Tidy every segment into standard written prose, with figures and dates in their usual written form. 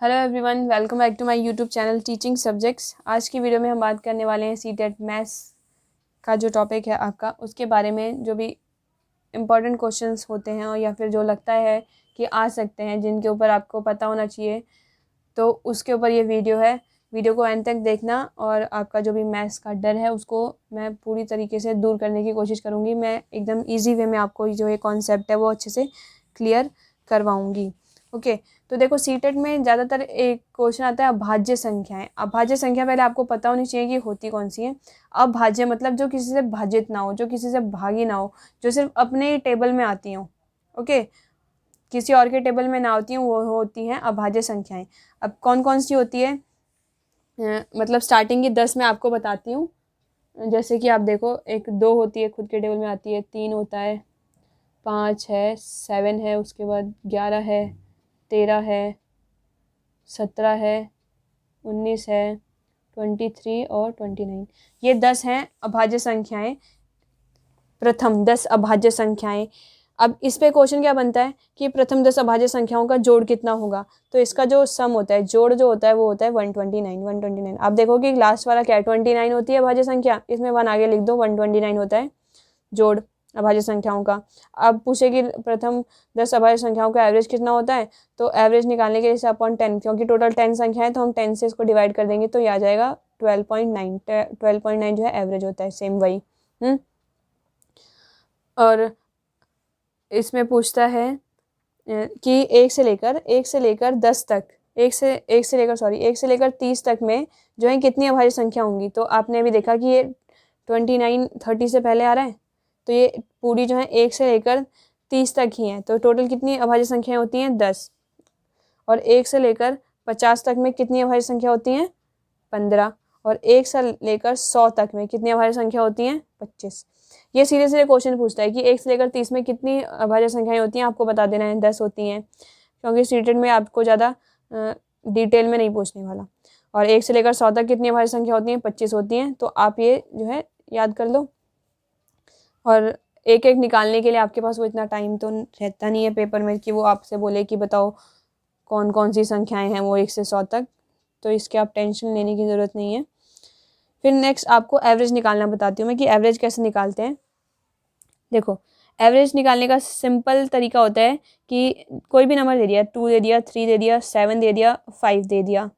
Hello everyone, welcome back to my YouTube channel teaching subjects. आज की video में हम बात करने वाले हैं सीटेट मैथ्स का जो टॉपिक है आपका, उसके बारे में जो भी इम्पॉर्टेंट क्वेश्चंस होते हैं और या फिर जो लगता है कि आ सकते हैं, जिनके ऊपर आपको पता होना चाहिए, तो उसके ऊपर ये वीडियो है। वीडियो को एंड तक देखना और आपका जो भी मैथ्स का डर है उसको मैं पूरी तरीके से दूर करने की कोशिश करूँगी। मैं एकदम ईजी वे में आपको जो ये कॉन्सेप्ट है वो अच्छे से क्लियर करवाऊँगी। ओके, तो देखो सीटेट में ज़्यादातर एक क्वेश्चन आता है अभाज्य संख्याएं। अभाज्य संख्या पहले आपको पता होनी चाहिए कि होती कौन सी है। अभाज्य मतलब जो किसी से भाजित ना हो, जो किसी से भागी ना हो, जो सिर्फ अपने टेबल में आती हो, ओके, किसी और के टेबल में ना होती हूँ, वो होती हैं अभाज्य संख्याएं। अब कौन कौन सी होती है, मतलब स्टार्टिंग की 10 मैं आपको बताती हूँ। जैसे कि आप देखो, एक 2 होती है, खुद के टेबल में आती है, 3 होता है, 5 है, 7 है, उसके बाद 11 है, 13 है, 17 है, 19 है, 23 और 29। ये 10 हैं अभाज्य संख्याएं, प्रथम 10 अभाज्य संख्याएं। अब इस पे क्वेश्चन क्या बनता है कि प्रथम 10 अभाज्य संख्याओं का जोड़ कितना होगा। तो इसका जो सम होता है, जोड़ जो होता है वो होता है 129। आप देखो कि लास्ट वाला क्या है, 29 होती है अभाज्य संख्या, इसमें 1 आगे लिख दो, 129 होता है जोड़ अभाज्य संख्याओं का। अब पूछे कि प्रथम 10 अभाज्य संख्याओं का एवरेज कितना होता है, तो एवरेज निकालने के लिए इसे अपॉन 10, क्योंकि टोटल 10 संख्या है तो हम 10 से इसको डिवाइड कर देंगे तो ये आ जाएगा 12.9। 12.9 जो है एवरेज होता है, सेम वही। और इसमें पूछता है कि 1 से लेकर 10 तक, 1 से लेकर 30 तक में जो है कितनी अभाज्य संख्या होंगी। तो आपने अभी देखा कि ये 29 30 से पहले आ रहा है, तो ये पूरी जो है 1 से लेकर 30 तक ही है। तो टोटल कितनी अभाज्य संख्याएं होती हैं, 10। और 1 से लेकर 50 तक में कितनी अभाज्य संख्या होती हैं, 15। और 1 से लेकर 100 तक में कितनी अभाज्य संख्या होती हैं, 25। ये सीधे सीधे क्वेश्चन पूछता है कि 1 से लेकर 30 में कितनी अभाज्य संख्याएं होती हैं, आपको बता देना है 10 होती हैं, क्योंकि सीटेट में आपको ज़्यादा डिटेल में नहीं पूछने वाला। और 1 से लेकर 100 तक कितनी अभाज्य संख्या होती हैं, 25 होती हैं। तो आप ये जो है याद कर लो। और एक एक निकालने के लिए आपके पास वो इतना टाइम तो रहता नहीं है पेपर में कि वो आपसे बोले कि बताओ कौन कौन सी संख्याएं हैं वो 1 से 100 तक। तो इसके आप टेंशन लेने की ज़रूरत नहीं है। फिर नेक्स्ट आपको एवरेज निकालना बताती हूँ मैं कि एवरेज कैसे निकालते हैं। देखो, एवरेज निकालने का सिंपल तरीका होता है कि कोई भी नंबर दे दिया, 2 दे दिया, 3 दे दिया, 7 दे दिया, 5 दे दिया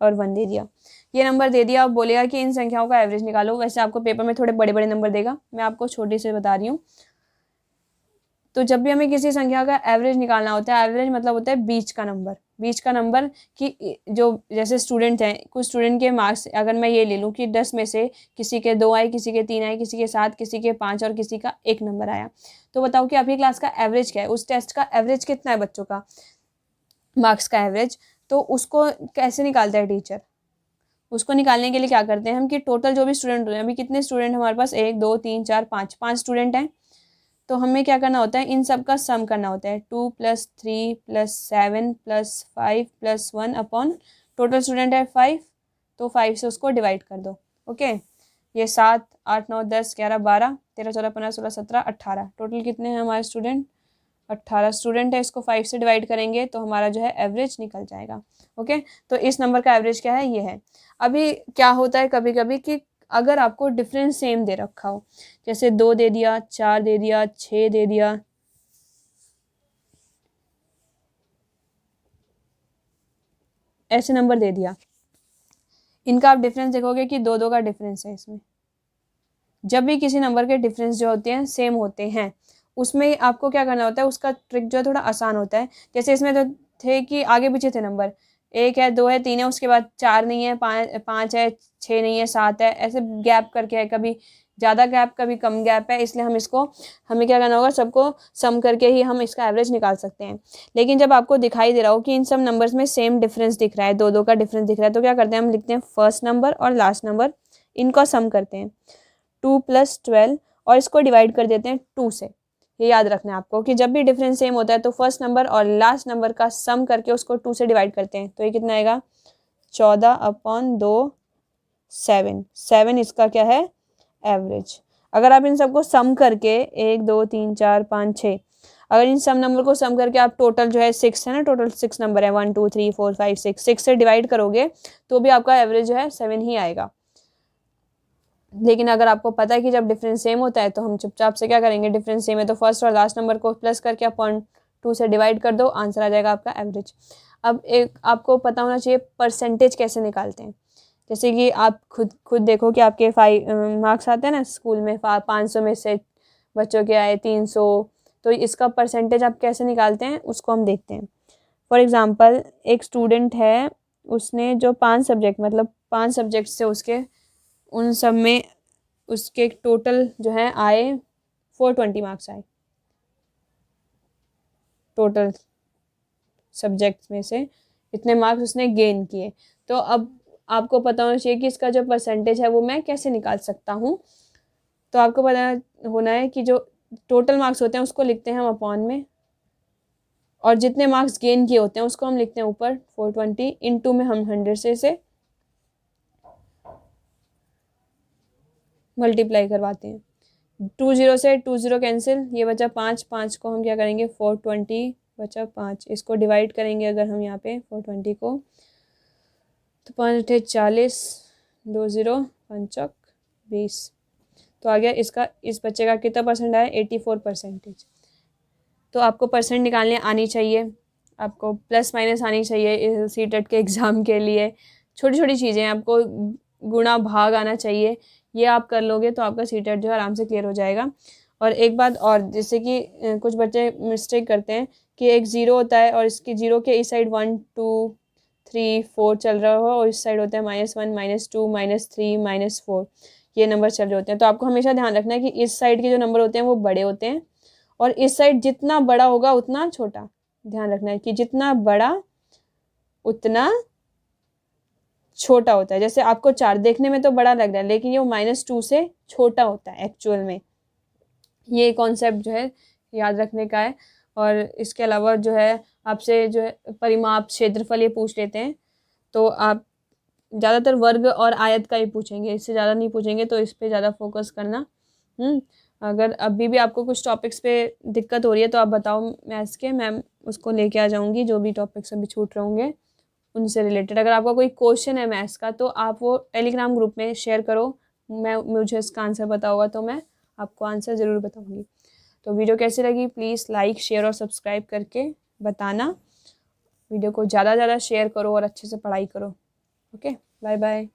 और 1 दे दिया। ये नंबर दे दिया, अब बोलेगा कि इन संख्याओं का एवरेज निकालो। वैसे आपको पेपर में थोड़े बड़े बड़े नंबर देगा, मैं आपको छोटी से बता रही हूँ। तो जब भी हमें किसी संख्या का एवरेज निकालना होता है, एवरेज मतलब होता है बीच का नंबर। बीच का नंबर कि जो जैसे स्टूडेंट हैं, कुछ स्टूडेंट के मार्क्स अगर मैं ये ले लूँ कि 10 में से किसी के 2 आए, किसी के 3 आए, किसी के 7, किसी के 5 और किसी का 1 नंबर आया, तो बताओ कि आपकी क्लास का एवरेज क्या है, उस टेस्ट का एवरेज कितना है, बच्चों का मार्क्स का एवरेज। तो उसको कैसे निकालता है टीचर, उसको निकालने के लिए क्या करते हैं हम कि टोटल जो भी स्टूडेंट होते हैं, अभी कितने स्टूडेंट हमारे पास, 1 2 3 4 5 5 स्टूडेंट हैं। तो हमें क्या करना होता है, इन सब का सम करना होता है, 2 + 3 + 7 + 5 + 1 अपॉन टोटल स्टूडेंट है 5, तो 5 से उसको डिवाइड कर दो। ओके, ये 7 8 9 10 11 12 13 14 15 16 17 18, टोटल कितने हैं हमारे स्टूडेंट, 18 स्टूडेंट है। इसको 5 से डिवाइड करेंगे तो हमारा जो है एवरेज निकल जाएगा। ओके, तो इस नंबर का एवरेज क्या है, ये है। अभी क्या होता है कभी कभी कि अगर आपको डिफरेंस सेम दे रखा हो, जैसे 2 दे दिया, 4 दे दिया, 6 दे दिया, ऐसे नंबर दे दिया, इनका आप डिफरेंस देखोगे कि 2 2 का डिफरेंस है इसमें। जब भी किसी नंबर के डिफरेंस जो होते हैं सेम होते हैं, उसमें आपको क्या करना होता है, उसका ट्रिक जो है थोड़ा आसान होता है। जैसे इसमें तो थे कि आगे पीछे थे नंबर, 1 है, 2 है, 3 है, उसके बाद 4 नहीं है, 5 है, 6 नहीं है, 7 है, ऐसे गैप करके है, कभी ज़्यादा गैप कभी कम गैप है, इसलिए हमें क्या करना होगा, सबको सम करके ही हम इसका एवरेज निकाल सकते हैं। लेकिन जब आपको दिखाई दे रहा हो कि इन सब नंबर्स में सेम डिफरेंस दिख रहा है, 2 2 का डिफरेंस दिख रहा है, तो क्या करते हैं, हम लिखते हैं फर्स्ट नंबर और लास्ट नंबर, इनका सम करते हैं 2 + 12 और इसको डिवाइड कर देते हैं 2 से। ये याद रखना है आपको कि जब भी डिफरेंस सेम होता है तो फर्स्ट नंबर और लास्ट नंबर का सम करके उसको 2 से डिवाइड करते हैं, तो ये कितना आएगा, 14/2 7 इसका क्या है, एवरेज। अगर आप इन सबको सम करके 1 2 3 4 5 6, अगर इन सब नंबर को सम करके आप टोटल जो है 6 है ना, टोटल 6 नंबर है 1 2 3 4 5 6 से डिवाइड करोगे तो भी आपका एवरेज जो है 7 ही आएगा। लेकिन अगर आपको पता है कि जब डिफरेंस सेम होता है तो हम चुपचाप से क्या करेंगे, डिफरेंस सेम है तो फर्स्ट और लास्ट नंबर को प्लस करके आप 0.2 से डिवाइड कर दो, आंसर आ जाएगा आपका एवरेज। अब एक आपको पता होना चाहिए परसेंटेज कैसे निकालते हैं। जैसे कि आप खुद देखो कि आपके 5 मार्क्स आते हैं ना स्कूल में, 500 में से बच्चों के आए 300, तो इसका परसेंटेज आप कैसे निकालते हैं उसको हम देखते हैं। फॉर एग्ज़ाम्पल एक स्टूडेंट है, उसने जो 5 सब्जेक्ट मतलब 5 सब्जेक्ट से उसके उन सब में उसके टोटल जो है आए 420 मार्क्स आए, टोटल सब्जेक्ट्स में से इतने मार्क्स उसने गेन किए। तो अब आपको पता होना चाहिए कि इसका जो परसेंटेज है वो मैं कैसे निकाल सकता हूँ। तो आपको पता होना है कि जो टोटल मार्क्स होते हैं उसको लिखते हैं हम अपॉन में, और जितने मार्क्स गेन किए होते हैं उसको हम लिखते हैं ऊपर 420, इनटू में हम 100 से इसे मल्टीप्लाई करवाते हैं। 20 से 20 कैंसिल, ये बचा 5, 5 को हम क्या करेंगे 420 बचा 5, इसको डिवाइड करेंगे अगर हम यहाँ पे 420 को, तो 5 × 40, 2 0 5 20, तो आ गया इसका, इस बच्चे का कितना परसेंट आया 84%। तो आपको परसेंट निकालने आनी चाहिए, आपको प्लस माइनस आनी चाहिए सीटेट के एग्ज़ाम के लिए। छोटी छोटी चीज़ें, आपको गुणा भाग आना चाहिए, ये आप कर लोगे तो आपका सीटेट जो है आराम से क्लियर हो जाएगा। और एक बात और, जैसे कि कुछ बच्चे मिस्टेक करते हैं कि एक 0 होता है और इसकी 0 के इस साइड 1 2 3 4 चल रहा हो और इस साइड होता है -1 -2 -3 -4, ये नंबर चल रहे होते हैं। तो आपको हमेशा ध्यान रखना है कि इस साइड के जो नंबर होते हैं वो बड़े होते हैं और इस साइड जितना बड़ा होगा उतना छोटा। ध्यान रखना है कि जितना बड़ा उतना छोटा होता है। जैसे आपको 4 देखने में तो बड़ा लग रहा है लेकिन ये -2 से छोटा होता है एक्चुअल में। ये कॉन्सेप्ट जो है याद रखने का है। और इसके अलावा जो है आपसे जो है परिमाप क्षेत्रफल ये पूछ लेते हैं, तो आप ज़्यादातर वर्ग और आयत का ही पूछेंगे, इससे ज़्यादा नहीं पूछेंगे, तो इस पे ज़्यादा फोकस करना। अगर अभी भी आपको कुछ टॉपिक्स पे दिक्कत हो रही है तो आप बताओ मैथ्स के, मैम उसको लेके आ जाऊँगी, जो भी टॉपिक्स अभी छूट रहे होंगे उनसे रिलेटेड। अगर आपका कोई क्वेश्चन है मैथ्स का तो आप वो टेलीग्राम ग्रुप में शेयर करो, मुझे इसका आंसर पता होगा तो मैं आपको आंसर ज़रूर बताऊँगी। तो वीडियो कैसी लगी प्लीज़ लाइक शेयर और सब्सक्राइब करके बताना। वीडियो को ज़्यादा से ज़्यादा शेयर करो और अच्छे से पढ़ाई करो। Okay, bye bye.